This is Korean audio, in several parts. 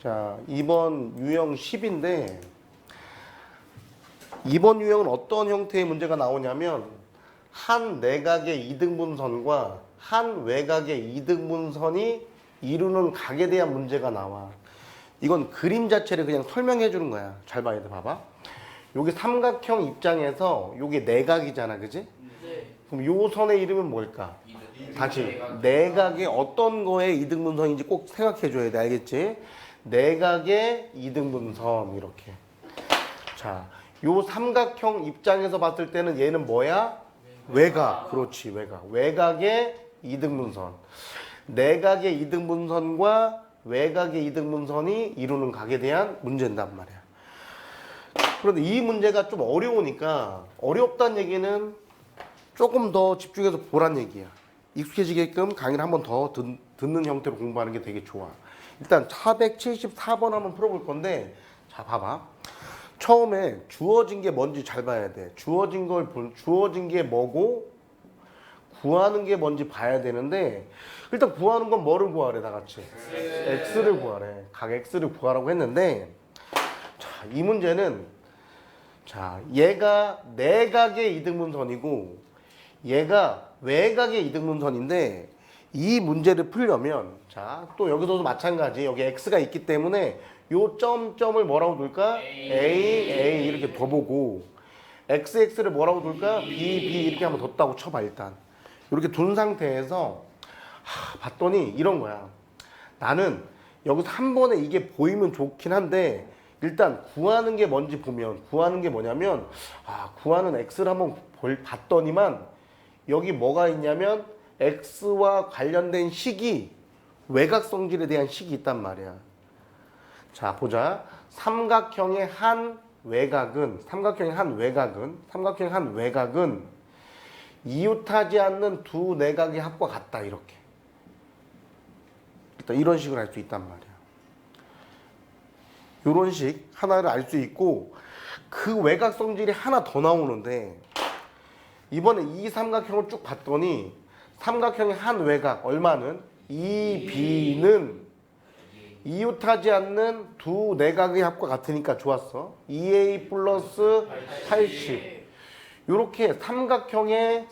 자, 2번 유형 10인데 2번 유형은 어떤 형태의 문제가 나오냐면 한 내각의 이등분선과 한 외곽의 이등분선이 이루는 각에 대한 문제가 나와. 이건 그림 자체를 그냥 설명해 주는 거야. 잘 봐야 돼. 봐봐. 여기 삼각형 입장에서 여기 내각이잖아. 그지? 네. 그럼 요 선의 이름은 뭘까? 다시 내각의 어떤 거의 이등분선인지 꼭 생각해 줘야 돼. 알겠지? 내각의 이등분선 이렇게. 자, 요 삼각형 입장에서 봤을 때는 얘는 뭐야? 외곽. 그렇지, 외곽. 외곽의 이등분선. 내각의 이등분선과 외곽의 이등분선이 이루는 각에 대한 문제인단 말이야. 그런데 이 문제가 좀 어려우니까 어렵다는 얘기는 조금 더 집중해서 보란 얘기야. 익숙해지게끔 강의를 한 번 더 듣는 형태로 공부하는 게 되게 좋아. 일단 474번 한번 풀어볼 건데, 자 봐봐. 처음에 주어진 게 뭔지 잘 봐야 돼. 주어진 게 뭐고 구하는 게 뭔지 봐야 되는데, 일단 구하는 건 뭐를 구하래 다 같이? x를 구하래. 각 x를 구하라고 했는데, 자, 이 문제는 자, 얘가 내각의 이등분선이고 얘가 외곽의 이등분선인데 이 문제를 풀려면 자, 또 여기서도 마찬가지. 여기 x가 있기 때문에 요 점점을 뭐라고 둘까? A 이렇게 둬보고 x를 뭐라고 둘까? B 이렇게 한번 뒀다고 쳐봐. 일단 이렇게 둔 상태에서 봤더니 이런 거야. 나는 여기서 한 번에 이게 보이면 좋긴 한데 일단 구하는 게 뭔지 보면 구하는 게 뭐냐면 구하는 x를 한번 봤더니만 여기 뭐가 있냐면 x와 관련된 식이 외곽성질에 대한 식이 있단 말이야. 자 보자. 삼각형의 한 외곽은 이웃하지 않는 두 내각의 합과 같다. 이렇게 일단 이런 식으로 할 수 있단 말이야. 이런 식 하나를 알 수 있고 그 외곽 성질이 하나 더 나오는데 이번에 이 삼각형을 쭉 봤더니 삼각형의 한 외곽 얼마는 2b는 이웃하지 않는 두 내각의 합과 같으니까 좋았어. 2a 플러스 80 이렇게 삼각형의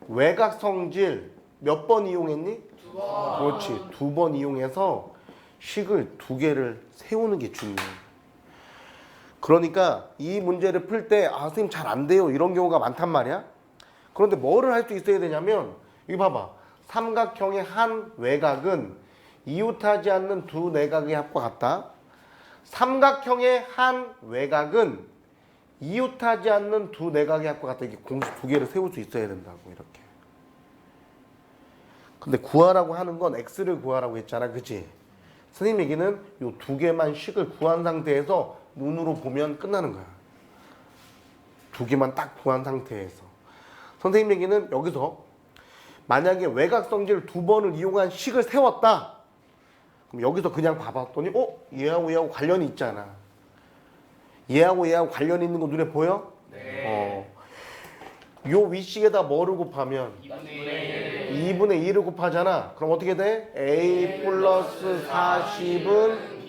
외곽 성질 몇 번 이용했니? 두 번. 그렇지. 2번 이용해서 식을 2개를 세우는 게 중요해. 그러니까 이 문제를 풀 때 선생님 잘 안 돼요 이런 경우가 많단 말이야. 그런데 뭐를 할 수 있어야 되냐면 여기 봐봐. 삼각형의 한 외곽은 이웃하지 않는 두 내각의 합과 같다. 삼각형의 한 외곽은 이웃하지 않는 두 내각의 합과 같다. 이렇게 공식 2개를 세울 수 있어야 된다고 이렇게. 근데 구하라고 하는 건 x를 구하라고 했잖아. 그치? 선생님 얘기는 이 2개만 식을 구한 상태에서 눈으로 보면 끝나는 거야. 2개만 딱 구한 상태에서. 선생님 얘기는 여기서 만약에 외곽성질 2번을 이용한 식을 세웠다. 그럼 여기서 그냥 봐봤더니 얘하고 관련이 있잖아. 얘하고 관련이 있는 거 눈에 보여? 네. 요 윗식에다 뭐를 곱하면 2분의 2를 곱하잖아. 그럼 어떻게 돼? A 플러스 40은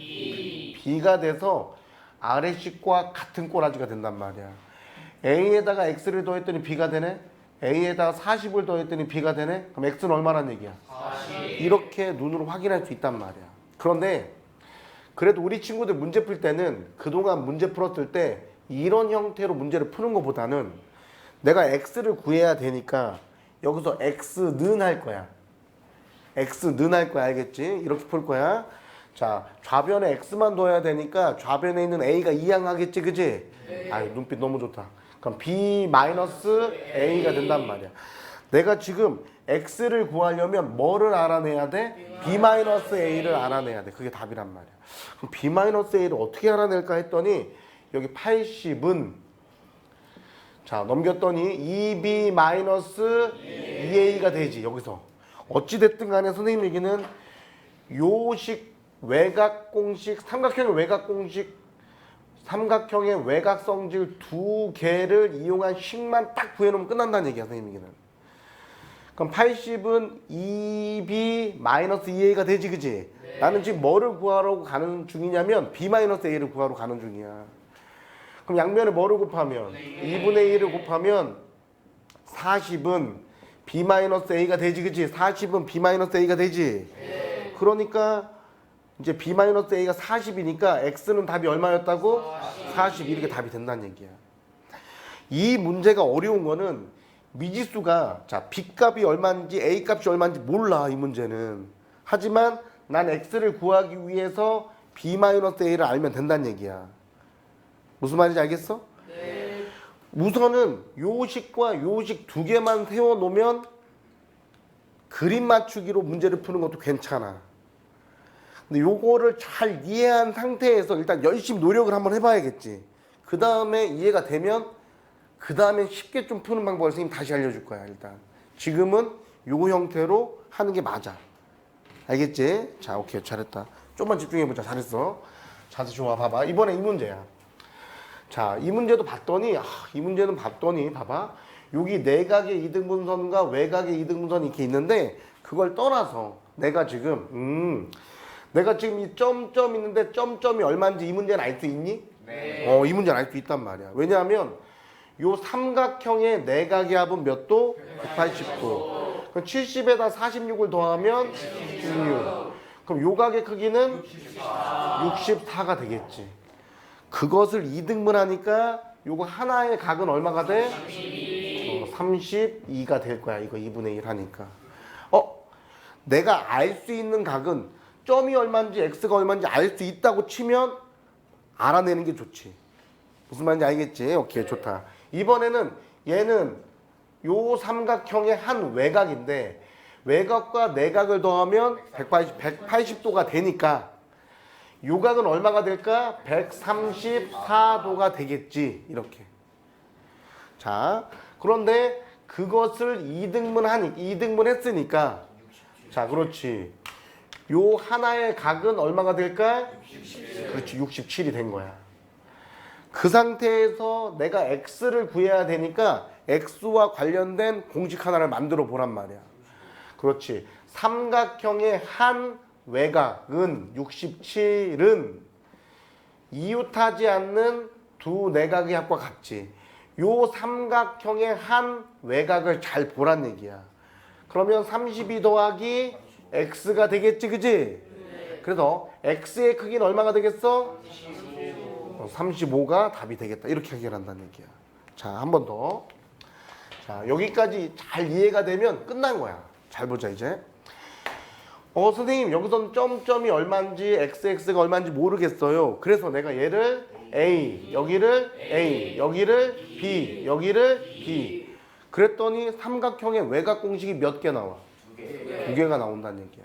B가 돼서 아래식과 같은 꼬라지가 된단 말이야. A에다가 X를 더했더니 B가 되네? A에다가 40을 더했더니 B가 되네? 그럼 X는 얼마란 얘기야? 40. 이렇게 눈으로 확인할 수 있단 말이야. 그런데 그래도 우리 친구들 문제 풀 때는 그동안 문제 풀었을 때 이런 형태로 문제를 푸는 것보다는 내가 x를 구해야 되니까 여기서 x는 할 거야. x는 할 거야. 알겠지? 이렇게 풀 거야. 자, 좌변에 x만 둬야 되니까 좌변에 있는 a가 이항하겠지. 그지? 네. 눈빛 너무 좋다. 그럼 b 마이너스 a가 된단 말이야. 내가 지금 x를 구하려면 뭐를 알아내야 돼? b 마이너스 a를 알아내야 돼. 그게 답이란 말이야. 그럼 b 마이너스 a를 어떻게 알아낼까 했더니 여기 80은 자 넘겼더니 2b 마이너스 2a가 되지. 여기서 어찌됐든 간에 선생님 얘기는 요식 외곽 공식 삼각형의 외곽 성질 2개를 이용한 식만 딱 구해놓으면 끝난다는 얘기야. 선생님 얘기는. 그럼 80은 2b 마이너스 2a가 되지. 그지? 네. 나는 지금 뭐를 구하러 가는 중이냐면 b-a를 구하러 가는 중이야. 그럼 양면에 뭐를 곱하면 2분의 1을 곱하면 40은 b-a가 되지, 그치? 40은 b-a가 되지. 그러니까 이제 b-a가 40이니까 x는 답이 얼마였다고? 40 이렇게 답이 된다는 얘기야. 이 문제가 어려운 거는 미지수가 자 b 값이 얼마인지 a 값이 얼마인지 몰라 이 문제는. 하지만 난 x를 구하기 위해서 b-a를 알면 된다는 얘기야. 무슨 말인지 알겠어? 네. 우선은 요식과 요식 두 개만 세워놓으면 그림 맞추기로 문제를 푸는 것도 괜찮아. 근데 요거를 잘 이해한 상태에서 일단 열심히 노력을 한번 해봐야겠지. 그 다음에 이해가 되면 그 다음에 쉽게 좀 푸는 방법을 선생님 다시 알려줄 거야. 일단 지금은 요 형태로 하는 게 맞아. 알겠지? 자, 오케이, 잘했다. 좀만 집중해보자. 잘했어. 자세 좋아. 봐봐, 이번에 이 문제야. 자, 이 문제도 봤더니 이 문제는 봤더니 봐봐, 여기 내각의 이등분선과 외각의 이등분선이 이렇게 있는데 그걸 떠나서 내가 지금 이 점점 있는데 점점이 얼마인지 이 문제는 알 수 있니? 네. 이 문제는 알 수 있단 말이야. 왜냐하면 요 삼각형의 내각의 합은 몇 도? 180도. 그럼 70에다 46을 더하면 16. 그럼 요 각의 크기는 64가 되겠지. 그것을 2등분하니까 요거 하나의 각은 얼마가 돼? 32가 될 거야. 이거 2분의 1 하니까. 내가 알 수 있는 각은 점이 얼마인지 x가 얼마인지 알 수 있다고 치면 알아내는 게 좋지. 무슨 말인지 알겠지? 오케이, 좋다. 이번에는 얘는 요 삼각형의 한 외곽인데 외곽과 내각을 더하면 180도가 되니까 요 각은 얼마가 될까? 134도가 되겠지. 이렇게. 자, 그런데 그것을 2등분 했으니까 자, 그렇지. 요 하나의 각은 얼마가 될까? 67. 그렇지, 67이 된 거야. 그 상태에서 내가 x를 구해야 되니까 x와 관련된 공식 하나를 만들어 보란 말이야. 그렇지. 삼각형의 한 외곽은 67은 이웃하지 않는 두 내각의 합과 같지. 요 삼각형의 한 외곽을 잘 보란 얘기야. 그러면 32 더하기 x가 되겠지, 그지? 그래서 x의 크기는 얼마가 되겠어? 35가 답이 되겠다. 이렇게 해결한다는 얘기야. 자, 한 번 더. 자, 여기까지 잘 이해가 되면 끝난 거야. 잘 보자, 이제. 선생님, 여기서는 점점이 얼마인지 xx가 얼마인지 모르겠어요. 그래서 내가 얘를 a, 여기를 a, 여기를 b, 여기를 b. 그랬더니 삼각형의 외곽 공식이 몇 개 나와? 두 개가 나온다는 얘기야.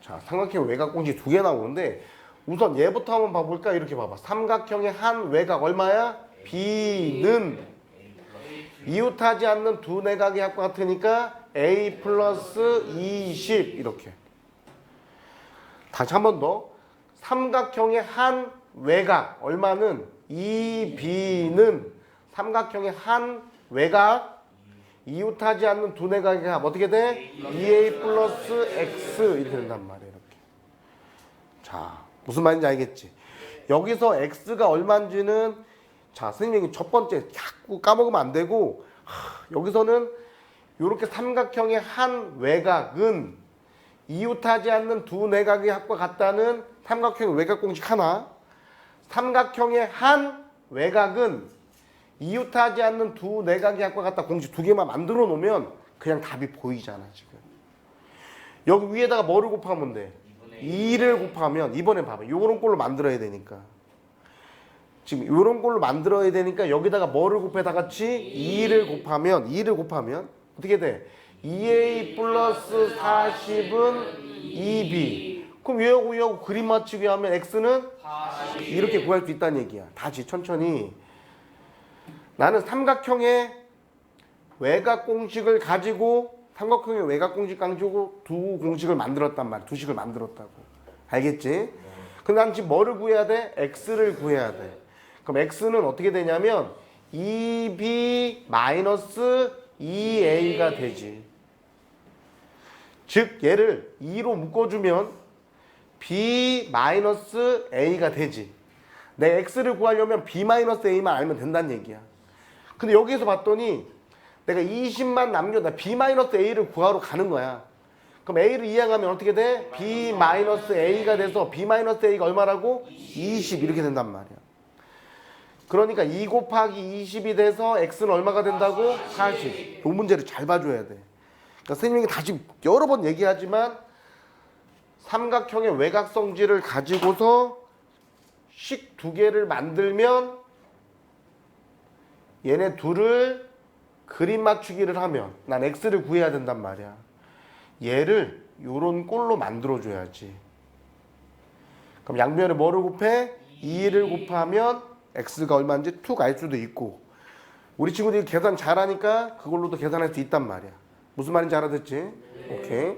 자, 삼각형의 외곽 공식이 두 개 나오는데 우선 얘부터 한번 봐볼까? 이렇게 봐봐. 삼각형의 한 외곽 얼마야? b는 이웃하지 않는 두 내각의 합과 같으니까 a 플러스 20 이렇게. 다시 한 번 더. 삼각형의 한 외곽 얼마는 2b는 삼각형의 한 외곽 이웃하지 않는 두 내각의 합 어떻게 돼? 2a 플러스 x 이렇게 된단 말이에요. 이렇게. 자, 무슨 말인지 알겠지? 여기서 x가 얼마인지는 자, 선생님이 첫 번째 자꾸 까먹으면 안 되고 여기서는 이렇게 삼각형의 한 외곽은 이웃하지 않는 두 내각의 합과 같다는 삼각형의 외곽 공식 하나, 삼각형의 한 외곽은 이웃하지 않는 두 내각의 합과 같다 공식 두 개만 만들어 놓으면 그냥 답이 보이잖아. 지금 여기 위에다가 뭐를 곱하면 돼? 2를 곱하면 이번엔 봐봐. 요런 꼴로 만들어야 되니까 지금 요런 꼴로 만들어야 되니까 여기다가 뭐를 곱해 다 같이 2를 곱하면 어떻게 돼? 2a 플러스 40은 2b. 그럼 얘하고 그림 맞추기 하면 x는 40. 이렇게 구할 수 있다는 얘기야. 다시 천천히. 나는 삼각형의 외곽 공식을 가지고 두 공식을 만들었단 말이야. 두 식을 만들었다고. 알겠지? 근데 난 지금 뭐를 구해야 돼? x를 구해야 돼. 그럼 x는 어떻게 되냐면 2b 마이너스 2a가 되지. 즉 얘를 2로 묶어주면 b 마이너스 a가 되지. 내 x를 구하려면 b 마이너스 a만 알면 된다는 얘기야. 근데 여기에서 봤더니 내가 20만 남겨다 b 마이너스 a를 구하러 가는 거야. 그럼 a를 이항하면 어떻게 돼? b 마이너스 a가 돼서 b 마이너스 a가 얼마라고? 20 이렇게 된단 말이야. 그러니까 2 곱하기 20이 돼서 x는 얼마가 된다고? 40. 이 문제를 잘 봐줘야 돼. 그러니까 선생님이 다시 여러 번 얘기하지만 삼각형의 외곽성질을 가지고서 식 두 개를 만들면 얘네 둘을 그림 맞추기를 하면 난 x를 구해야 된단 말이야. 얘를 요런 꼴로 만들어줘야지. 그럼 양변에 뭐를 곱해? 2를 곱하면 x가 얼마인지 툭 알 수도 있고 우리 친구들이 계산 잘하니까 그걸로도 계산할 수 있단 말이야. 무슨 말인지 알아듣지? 오케이.